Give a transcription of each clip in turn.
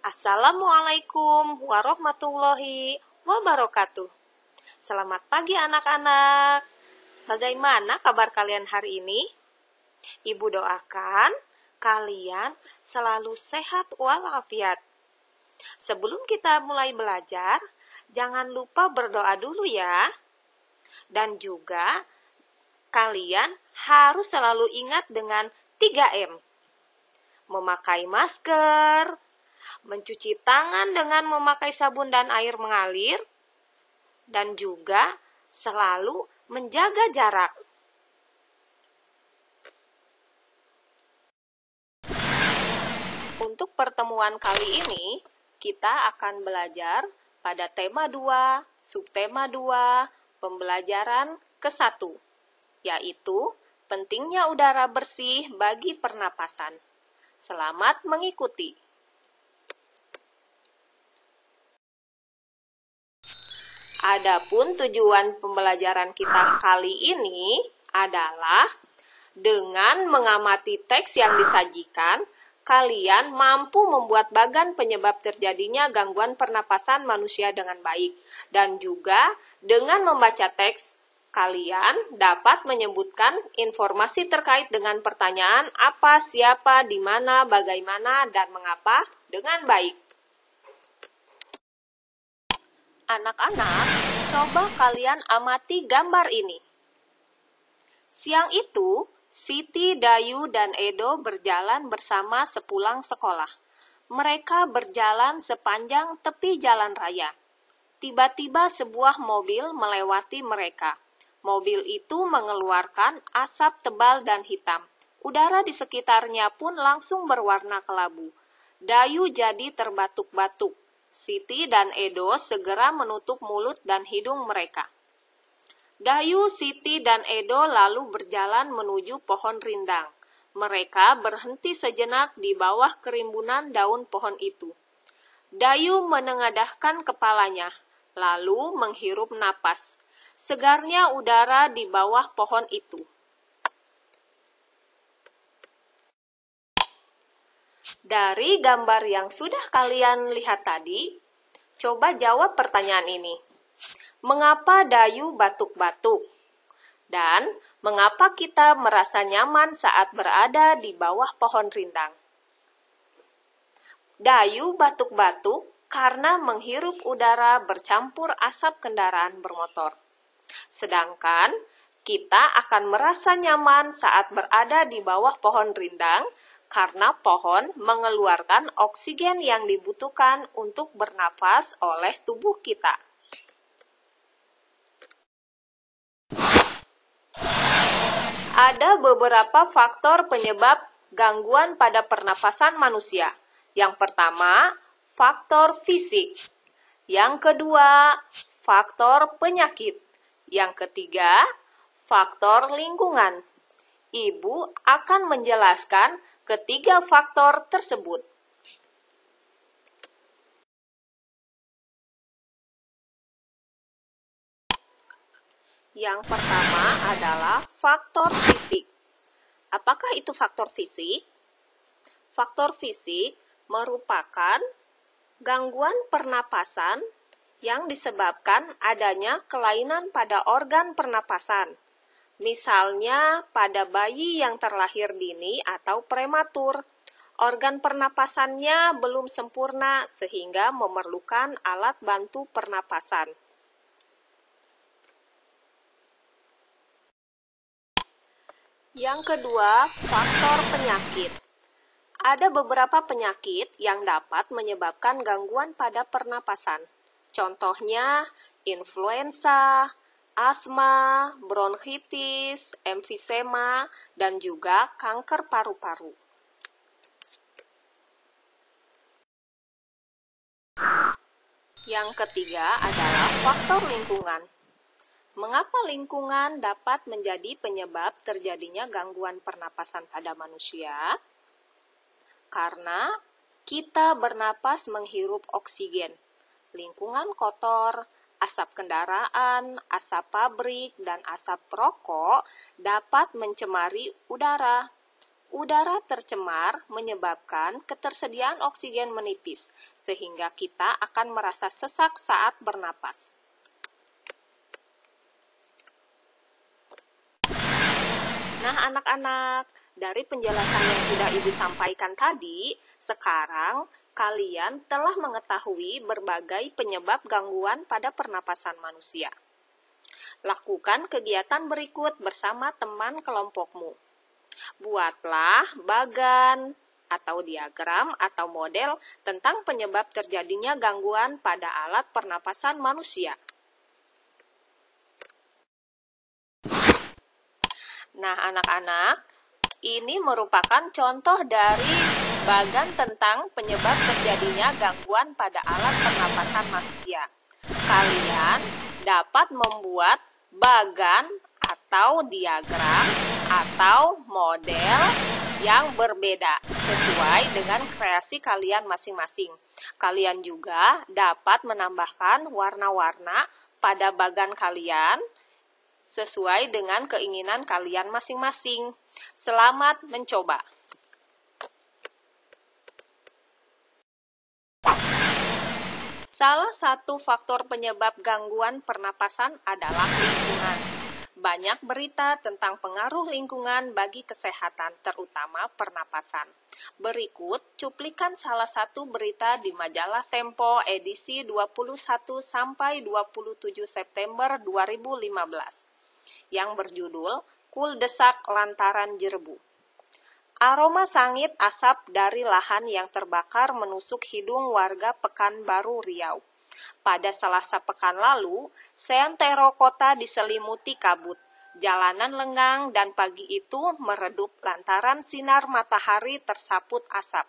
Assalamualaikum warahmatullahi wabarakatuh. Selamat pagi anak-anak. Bagaimana kabar kalian hari ini? Ibu doakan kalian selalu sehat walafiat. Sebelum kita mulai belajar, jangan lupa berdoa dulu ya. Dan juga kalian harus selalu ingat dengan 3M. Memakai masker, mencuci tangan dengan memakai sabun dan air mengalir, dan juga selalu menjaga jarak. Untuk pertemuan kali ini, kita akan belajar pada tema 2, subtema 2, pembelajaran ke-1, yaitu pentingnya udara bersih bagi pernapasan. Selamat mengikuti. Adapun tujuan pembelajaran kita kali ini adalah dengan mengamati teks yang disajikan, kalian mampu membuat bagan penyebab terjadinya gangguan pernapasan manusia dengan baik. Dan juga dengan membaca teks, kalian dapat menyebutkan informasi terkait dengan pertanyaan apa, siapa, di mana, bagaimana, dan mengapa dengan baik. Anak-anak, coba kalian amati gambar ini. Siang itu, Siti, Dayu, dan Edo berjalan bersama sepulang sekolah. Mereka berjalan sepanjang tepi jalan raya. Tiba-tiba sebuah mobil melewati mereka. Mobil itu mengeluarkan asap tebal dan hitam. Udara di sekitarnya pun langsung berwarna kelabu. Dayu jadi terbatuk-batuk. Siti dan Edo segera menutup mulut dan hidung mereka. Dayu, Siti, dan Edo lalu berjalan menuju pohon rindang. Mereka berhenti sejenak di bawah kerimbunan daun pohon itu. Dayu menengadahkan kepalanya, lalu menghirup napas. Segarnya udara di bawah pohon itu. Dari gambar yang sudah kalian lihat tadi, coba jawab pertanyaan ini. Mengapa Dayu batuk-batuk? Dan mengapa kita merasa nyaman saat berada di bawah pohon rindang? Dayu batuk-batuk karena menghirup udara bercampur asap kendaraan bermotor. Sedangkan kita akan merasa nyaman saat berada di bawah pohon rindang karena pohon mengeluarkan oksigen yang dibutuhkan untuk bernapas oleh tubuh kita. Ada beberapa faktor penyebab gangguan pada pernapasan manusia. Yang pertama, faktor fisik. Yang kedua, faktor penyakit. Yang ketiga, faktor lingkungan. Ibu akan menjelaskan ketiga faktor tersebut. Yang pertama adalah faktor fisik. Apakah itu faktor fisik? Faktor fisik merupakan gangguan pernapasan yang disebabkan adanya kelainan pada organ pernapasan. Misalnya pada bayi yang terlahir dini atau prematur, organ pernapasannya belum sempurna sehingga memerlukan alat bantu pernapasan. Yang kedua, faktor penyakit. Ada beberapa penyakit yang dapat menyebabkan gangguan pada pernapasan. Contohnya, influenza, asma, bronkitis, emfisema, dan juga kanker paru-paru. Yang ketiga adalah faktor lingkungan. Mengapa lingkungan dapat menjadi penyebab terjadinya gangguan pernapasan pada manusia? Karena kita bernapas menghirup oksigen. Lingkungan kotor, asap kendaraan, asap pabrik, dan asap rokok dapat mencemari udara. Udara tercemar menyebabkan ketersediaan oksigen menipis, sehingga kita akan merasa sesak saat bernapas. Nah, anak-anak, dari penjelasan yang sudah Ibu sampaikan tadi, sekarang kalian telah mengetahui berbagai penyebab gangguan pada pernapasan manusia. Lakukan kegiatan berikut bersama teman kelompokmu. Buatlah bagan atau diagram atau model tentang penyebab terjadinya gangguan pada alat pernapasan manusia. Nah, anak-anak, ini merupakan contoh dari bagan tentang penyebab terjadinya gangguan pada alat pernapasan manusia. Kalian dapat membuat bagan atau diagram atau model yang berbeda sesuai dengan kreasi kalian masing-masing. Kalian juga dapat menambahkan warna-warna pada bagan kalian sesuai dengan keinginan kalian masing-masing. Selamat mencoba! Salah satu faktor penyebab gangguan pernapasan adalah lingkungan. Banyak berita tentang pengaruh lingkungan bagi kesehatan, terutama pernapasan. Berikut cuplikan salah satu berita di majalah Tempo edisi 21 sampai 27 September 2015 yang berjudul Kuldesak Lantaran Jerbu. Aroma sangit asap dari lahan yang terbakar menusuk hidung warga Pekanbaru, Riau. Pada Selasa pekan lalu, seantero kota diselimuti kabut. Jalanan lengang dan pagi itu meredup lantaran sinar matahari tersaput asap.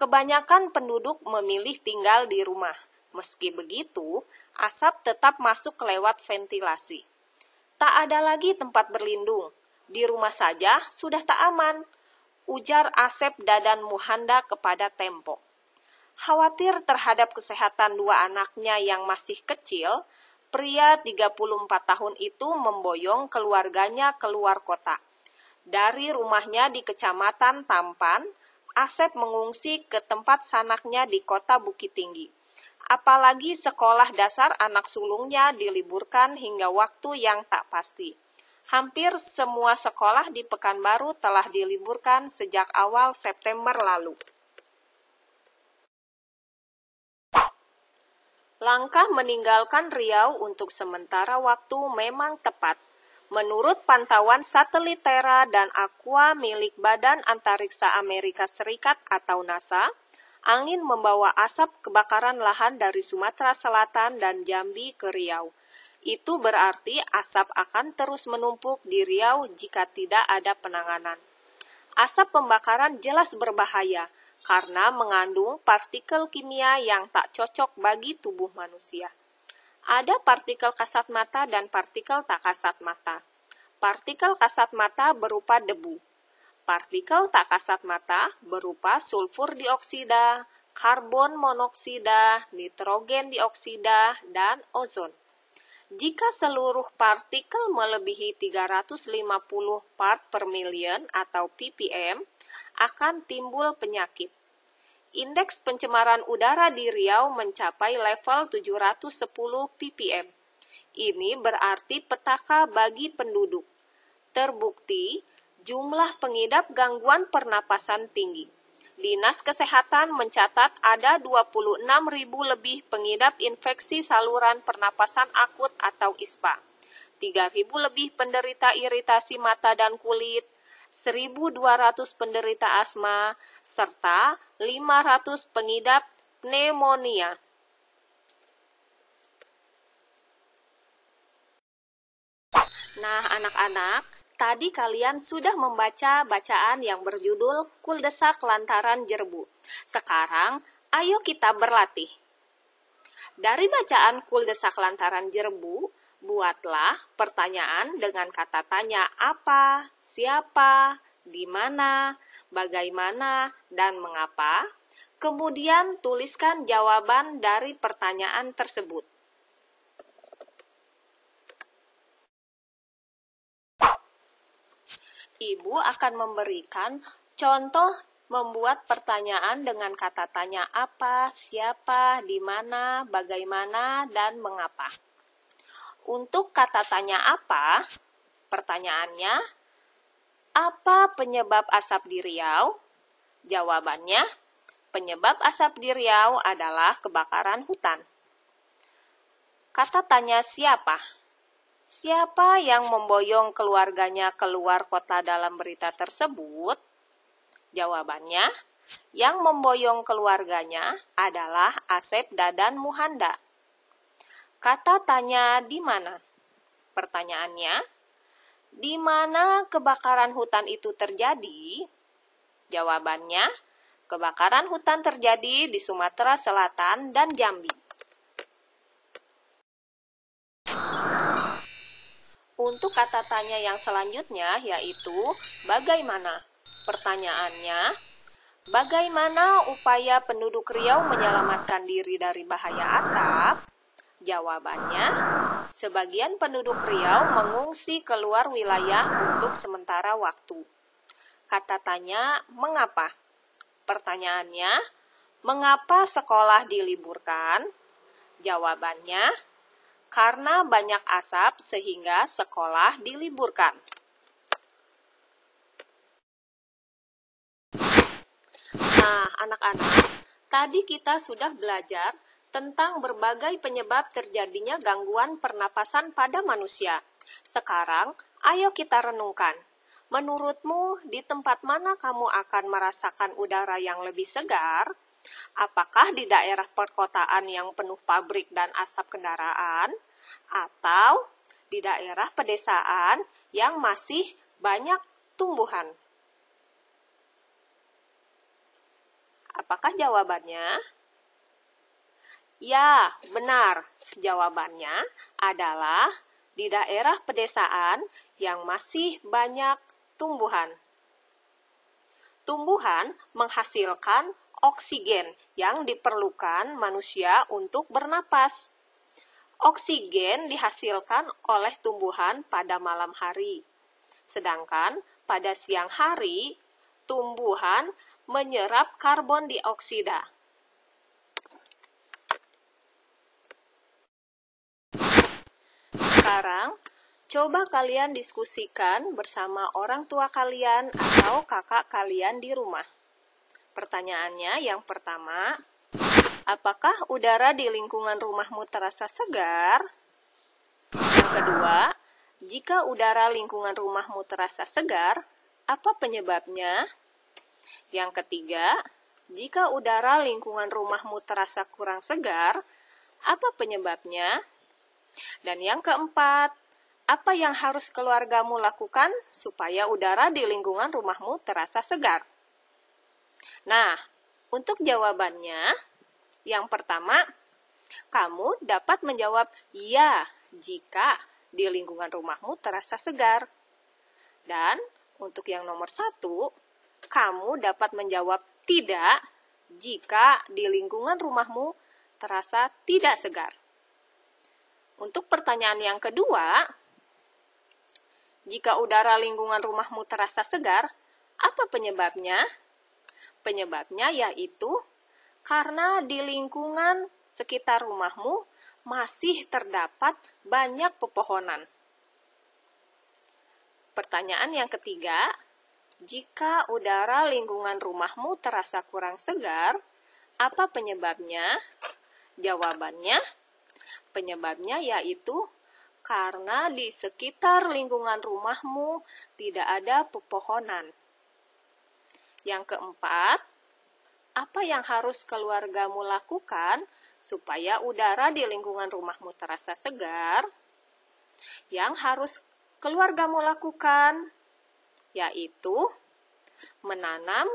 Kebanyakan penduduk memilih tinggal di rumah. Meski begitu, asap tetap masuk lewat ventilasi. Tak ada lagi tempat berlindung. Di rumah saja sudah tak aman, ujar Asep Dadan Muhanda kepada Tempo. Khawatir terhadap kesehatan dua anaknya yang masih kecil, pria 34 tahun itu memboyong keluarganya keluar kota. Dari rumahnya di Kecamatan Tampan, Asep mengungsi ke tempat sanaknya di kota Bukit Tinggi. Apalagi sekolah dasar anak sulungnya diliburkan hingga waktu yang tak pasti. Hampir semua sekolah di Pekanbaru telah diliburkan sejak awal September lalu. Langkah meninggalkan Riau untuk sementara waktu memang tepat. Menurut pantauan satelit Terra dan Aqua milik Badan Antariksa Amerika Serikat atau NASA, angin membawa asap kebakaran lahan dari Sumatera Selatan dan Jambi ke Riau. Itu berarti asap akan terus menumpuk di Riau jika tidak ada penanganan. Asap pembakaran jelas berbahaya karena mengandung partikel kimia yang tak cocok bagi tubuh manusia. Ada partikel kasat mata dan partikel tak kasat mata. Partikel kasat mata berupa debu. Partikel tak kasat mata berupa sulfur dioksida, karbon monoksida, nitrogen dioksida, dan ozon. Jika seluruh partikel melebihi 350 part per million atau ppm, akan timbul penyakit. Indeks pencemaran udara di Riau mencapai level 710 ppm. Ini berarti petaka bagi penduduk. Terbukti, jumlah pengidap gangguan pernapasan tinggi. Dinas Kesehatan mencatat ada 26.000 lebih pengidap infeksi saluran pernapasan akut atau ISPA, 3.000 lebih penderita iritasi mata dan kulit, 1.200 penderita asma, serta 500 pengidap pneumonia. Nah, anak-anak, tadi kalian sudah membaca bacaan yang berjudul Kuldesak Lantaran Jerbu. Sekarang, ayo kita berlatih. Dari bacaan Kuldesak Lantaran Jerbu, buatlah pertanyaan dengan kata tanya apa, siapa, di mana, bagaimana, dan mengapa. Kemudian tuliskan jawaban dari pertanyaan tersebut. Ibu akan memberikan contoh membuat pertanyaan dengan kata tanya apa, siapa, di mana, bagaimana, dan mengapa. Untuk kata tanya apa, pertanyaannya, apa penyebab asap di Riau? Jawabannya, penyebab asap di Riau adalah kebakaran hutan. Kata tanya siapa? Siapa yang memboyong keluarganya keluar kota dalam berita tersebut? Jawabannya, yang memboyong keluarganya adalah Asep Dadan Muhanda. Kata tanya di mana? Pertanyaannya, di mana kebakaran hutan itu terjadi? Jawabannya, kebakaran hutan terjadi di Sumatera Selatan dan Jambi. Untuk kata tanya yang selanjutnya yaitu bagaimana? Pertanyaannya, bagaimana upaya penduduk Riau menyelamatkan diri dari bahaya asap? Jawabannya, sebagian penduduk Riau mengungsi keluar wilayah untuk sementara waktu. Kata tanya, mengapa? Pertanyaannya, mengapa sekolah diliburkan? Jawabannya, karena banyak asap sehingga sekolah diliburkan. Nah, anak-anak, tadi kita sudah belajar tentang berbagai penyebab terjadinya gangguan pernapasan pada manusia. Sekarang, ayo kita renungkan. Menurutmu, di tempat mana kamu akan merasakan udara yang lebih segar? Apakah di daerah perkotaan yang penuh pabrik dan asap kendaraan? Atau di daerah pedesaan yang masih banyak tumbuhan? Apakah jawabannya? Ya, benar. Jawabannya adalah di daerah pedesaan yang masih banyak tumbuhan. Tumbuhan menghasilkan oksigen yang diperlukan manusia untuk bernapas. Oksigen dihasilkan oleh tumbuhan pada malam hari. Sedangkan pada siang hari, tumbuhan menyerap karbon dioksida. Sekarang, coba kalian diskusikan bersama orang tua kalian atau kakak kalian di rumah. Pertanyaannya yang pertama, apakah udara di lingkungan rumahmu terasa segar? Yang kedua, jika udara lingkungan rumahmu terasa segar, apa penyebabnya? Yang ketiga, jika udara lingkungan rumahmu terasa kurang segar, apa penyebabnya? Dan yang keempat, apa yang harus keluargamu lakukan supaya udara di lingkungan rumahmu terasa segar? Nah, untuk jawabannya, yang pertama, kamu dapat menjawab ya jika di lingkungan rumahmu terasa segar. Dan untuk yang nomor 1, kamu dapat menjawab tidak jika di lingkungan rumahmu terasa tidak segar. Untuk pertanyaan yang kedua, jika udara lingkungan rumahmu terasa segar, apa penyebabnya? Penyebabnya yaitu karena di lingkungan sekitar rumahmu masih terdapat banyak pepohonan. Pertanyaan yang ketiga, jika udara lingkungan rumahmu terasa kurang segar, apa penyebabnya? Jawabannya, penyebabnya yaitu karena di sekitar lingkungan rumahmu tidak ada pepohonan. Yang keempat, apa yang harus keluargamu lakukan supaya udara di lingkungan rumahmu terasa segar? Yang harus keluargamu lakukan yaitu menanam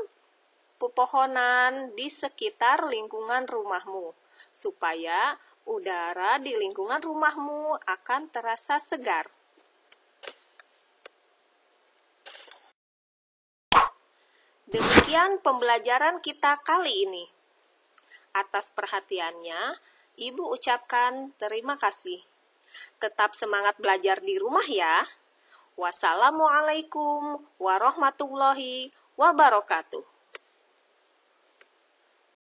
pepohonan di sekitar lingkungan rumahmu supaya udara di lingkungan rumahmu akan terasa segar. Demikian pembelajaran kita kali ini. Atas perhatiannya, Ibu ucapkan terima kasih. Tetap semangat belajar di rumah ya. Wassalamualaikum warahmatullahi wabarakatuh.